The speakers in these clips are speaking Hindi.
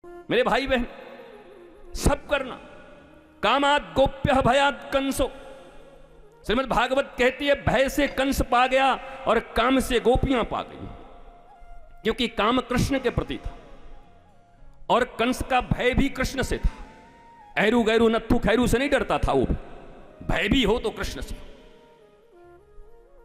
मेरे भाई बहन, सब करना। कामात गोप्य भयात कंसो, श्रीमद् भागवत कहती है भय से कंस पा गया और काम से गोपियां पा गई, क्योंकि काम कृष्ण के प्रति था और कंस का भय भी कृष्ण से था। ऐरू गैरू नत्थु खैरू से नहीं डरता था वो, भय भी हो तो कृष्ण से।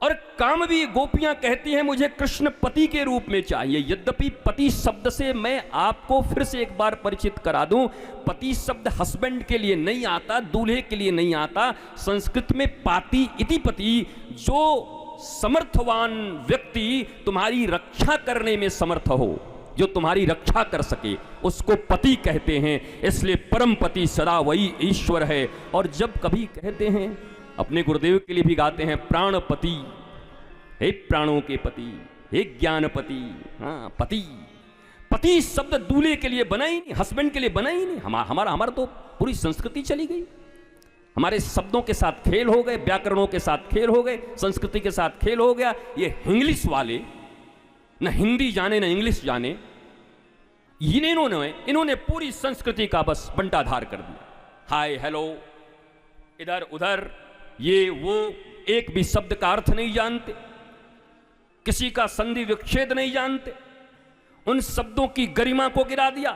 और काम भी, गोपियां कहती हैं मुझे कृष्ण पति के रूप में चाहिए। यद्यपि पति शब्द से मैं आपको फिर से एक बार परिचित करा दूं, पति शब्द हस्बैंड के लिए नहीं आता, दूल्हे के लिए नहीं आता। संस्कृत में पाति इति पति, जो समर्थवान व्यक्ति तुम्हारी रक्षा करने में समर्थ हो, जो तुम्हारी रक्षा कर सके, उसको पति कहते हैं। इसलिए परम पति सदा वही ईश्वर है। और जब कभी कहते हैं, अपने गुरुदेव के लिए भी गाते हैं, प्राणपति, हे प्राणों के पति, हे ज्ञानपति। हाँ, पति, पति शब्द दूल्हे के लिए बना ही नहीं, हस्बैंड के लिए बना ही नहीं। हमारा तो पूरी संस्कृति चली गई। हमारे शब्दों के साथ खेल हो गए, व्याकरणों के साथ खेल हो गए, संस्कृति के साथ खेल हो गया। ये इंग्लिश वाले न हिंदी जाने न इंग्लिश जाने, इन्होंने पूरी संस्कृति का बस बंटाधार कर दिया। हाय हेलो, इधर उधर, ये वो, एक भी शब्द का अर्थ नहीं जानते, किसी का संधि विच्छेद नहीं जानते, उन शब्दों की गरिमा को गिरा दिया।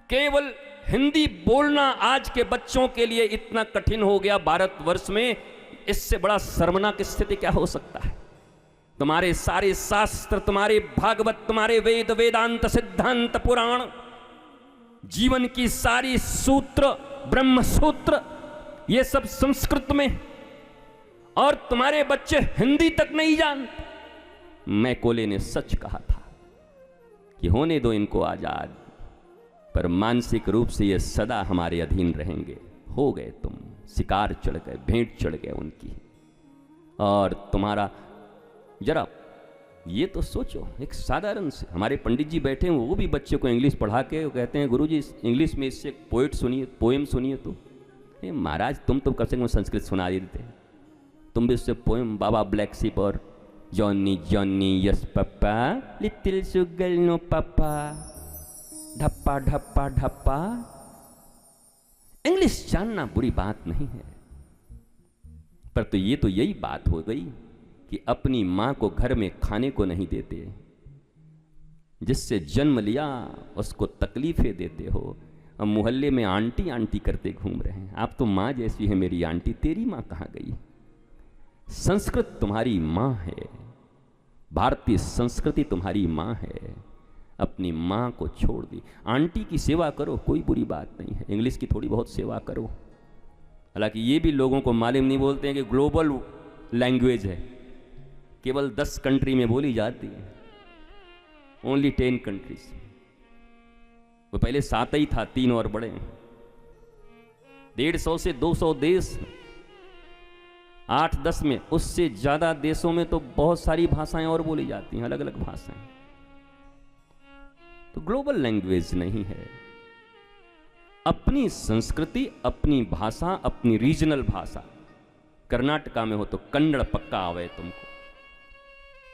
केवल हिंदी बोलना आज के बच्चों के लिए इतना कठिन हो गया भारतवर्ष में। इससे बड़ा शर्मनाक स्थिति क्या हो सकता है? तुम्हारे सारे शास्त्र, तुम्हारे भागवत, तुम्हारे वेद, वेदांत, सिद्धांत, पुराण, जीवन की सारी सूत्र, ब्रह्म सूत्र, ये सब संस्कृत में, और तुम्हारे बच्चे हिंदी तक नहीं जानते। मैकोले ने सच कहा था कि होने दो इनको आजाद, पर मानसिक रूप से ये सदा हमारे अधीन रहेंगे। हो गए तुम, शिकार चढ़ गए, भेंट चढ़ गए उनकी। और तुम्हारा जरा ये तो सोचो, एक साधारण से हमारे पंडित जी बैठे हैं, वो भी बच्चे को इंग्लिश पढ़ा के वो कहते हैं गुरुजी इंग्लिश में इससे पोएट सुनिए, पोएम सुनिए। तो महाराज तुम तो कम से कम संस्कृत सुना देते, तुम भी उससे पोएम, बाबा ब्लैक शिप और Johnny Johnny yes papa, little sugar no papa, ढप्पा ढप्पा ढप्पा। इंग्लिश जानना बुरी बात नहीं है, पर तो ये तो यही बात हो गई कि अपनी मां को घर में खाने को नहीं देते, जिससे जन्म लिया उसको तकलीफें देते हो। अब मोहल्ले में आंटी आंटी करते घूम रहे हैं। आप तो माँ जैसी है मेरी आंटी, तेरी माँ कहाँ गई? संस्कृत तुम्हारी माँ है, भारतीय संस्कृति तुम्हारी माँ है। अपनी माँ को छोड़ दी। आंटी की सेवा करो, कोई बुरी बात नहीं है, इंग्लिश की थोड़ी बहुत सेवा करो। हालांकि ये भी लोगों को मालूम नहीं, बोलते हैं कि ग्लोबल लैंग्वेज है, केवल 10 कंट्री में बोली जाती है, ओनली 10 कंट्रीज। वो पहले 7 ही था, 3 और बड़े। 150 से 200 देश, 8-10 में, उससे ज्यादा देशों में तो बहुत सारी भाषाएं और बोली जाती हैं, अलग अलग भाषाएं। तो ग्लोबल लैंग्वेज नहीं है। अपनी संस्कृति, अपनी भाषा, अपनी रीजनल भाषा। कर्नाटका में हो तो कन्नड़ पक्का आवे तुमको।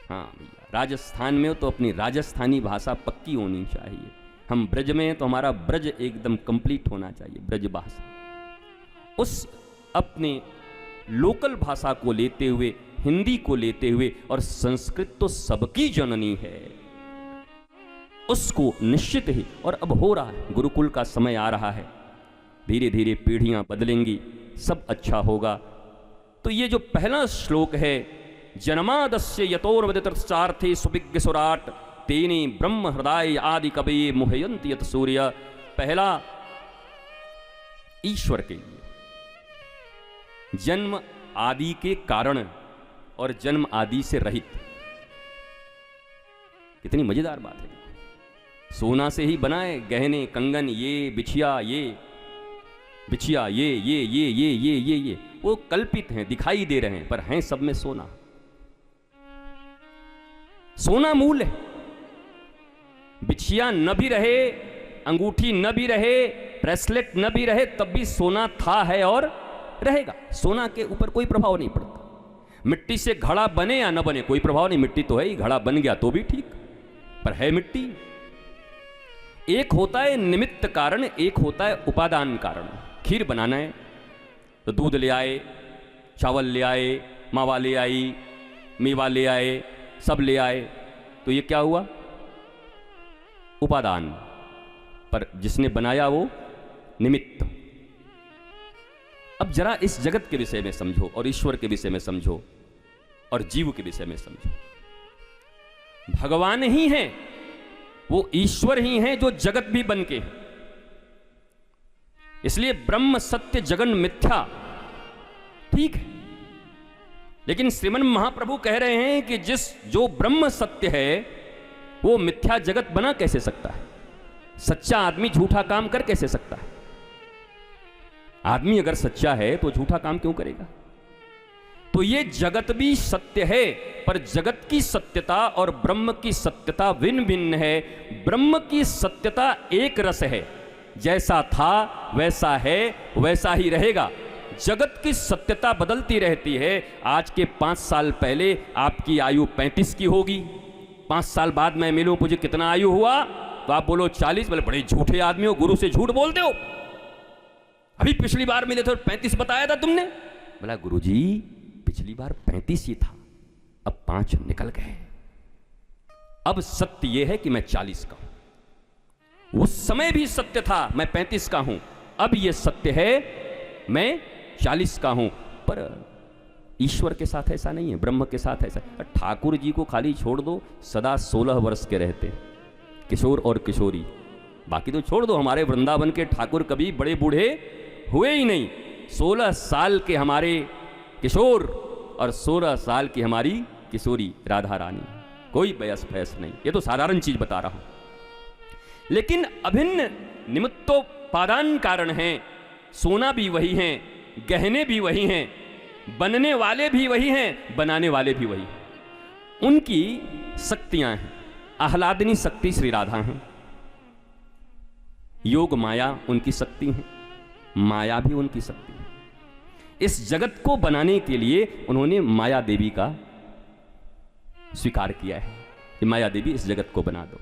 हाँ भैया, राजस्थान में हो तो अपनी राजस्थानी भाषा पक्की होनी चाहिए। हम ब्रज में हैं तो हमारा ब्रज एकदम कंप्लीट होना चाहिए, ब्रज भाषा। उस अपने लोकल भाषा को लेते हुए, हिंदी को लेते हुए, और संस्कृत तो सबकी जननी है, उसको निश्चित ही, और अब हो रहा है, गुरुकुल का समय आ रहा है, धीरे धीरे पीढ़ियां बदलेंगी, सब अच्छा होगा। तो ये जो पहला श्लोक है, जन्मादस्य यतोर्वदितर्थार्थे सुविज्ञ सुराट तेने ब्रह्म हृदय आदि कवये मुह्यन्ति यत सूर्य, पहला ईश्वर के लिए, जन्म आदि के कारण और जन्म आदि से रहित। कितनी मजेदार बात है। सोना से ही बनाए गहने, कंगन, ये बिछिया, ये बिछिया, ये वो कल्पित हैं, दिखाई दे रहे हैं, पर हैं सब में सोना। सोना मूल है। बिछिया न भी रहे, अंगूठी न भी रहे, ब्रेसलेट न भी रहे, तब भी सोना था, है और रहेगा। सोना के ऊपर कोई प्रभाव नहीं पड़ता। मिट्टी से घड़ा बने या न बने कोई प्रभाव नहीं, मिट्टी तो है ही, घड़ा बन गया तो भी ठीक, पर है मिट्टी। एक होता है निमित्त कारण, एक होता है उपादान कारण। खीर बनाना है तो दूध ले आए, चावल ले आए, मावा ले आई, मेवा ले आए, सब ले आए, तो ये क्या हुआ? उपादान। पर जिसने बनाया वो निमित्त। अब जरा इस जगत के विषय में समझो और ईश्वर के विषय में समझो और जीव के विषय में समझो। भगवान ही हैं, वो ईश्वर ही हैं जो जगत भी बन के हैं। इसलिए ब्रह्म सत्य जगन मिथ्या, ठीक है, लेकिन श्रीमन महाप्रभु कह रहे हैं कि जो ब्रह्म सत्य है वो मिथ्या जगत बना कैसे सकता है? सच्चा आदमी झूठा काम कर कैसे सकता है? आदमी अगर सच्चा है तो झूठा काम क्यों करेगा? तो ये जगत भी सत्य है, पर जगत की सत्यता और ब्रह्म की सत्यता भिन्न भिन्न है। ब्रह्म की सत्यता एक रस है, जैसा था वैसा है, वैसा ही रहेगा। जगत की सत्यता बदलती रहती है। आज के 5 साल पहले आपकी आयु 35 की होगी, 5 साल बाद मैं मिलूं, मुझे कितना आयु हुआ तो आप बोलो 40। बोले बड़े झूठे आदमी हो, गुरु से झूठ बोलते हो। अभी पिछली बार मिले थे 35 बताया था तुमने। बोला गुरुजी पिछली बार 35 ही था, अब 5 निकल गए। अब सत्य यह है कि मैं 40 का हूं। उस समय भी सत्य था मैं 35 का हूं, अब यह सत्य है मैं 40 का हूं। पर ईश्वर के साथ ऐसा नहीं है, ब्रह्म के साथ ऐसा। ठाकुर जी को खाली छोड़ दो, सदा 16 वर्ष के रहते, किशोर और किशोरी। बाकी तो छोड़ दो, हमारे वृंदावन के ठाकुर कभी बड़े बूढ़े हुए ही नहीं। 16 साल के हमारे किशोर और 16 साल की हमारी किशोरी राधा रानी, कोई बयस फैस नहीं। ये तो साधारण चीज बता रहा हूं। लेकिन अभिन्न निमित्तोपादान कारण हैं। सोना भी वही हैं, गहने भी वही हैं, बनने वाले भी वही हैं, बनाने वाले भी वही हैं। उनकी शक्तियां हैं। आह्लादिनी शक्ति श्री राधा हैं, योग माया उनकी शक्ति है, माया भी उनकी शक्ति है। इस जगत को बनाने के लिए उन्होंने माया देवी का स्वीकार किया है कि माया देवी इस जगत को बना दो।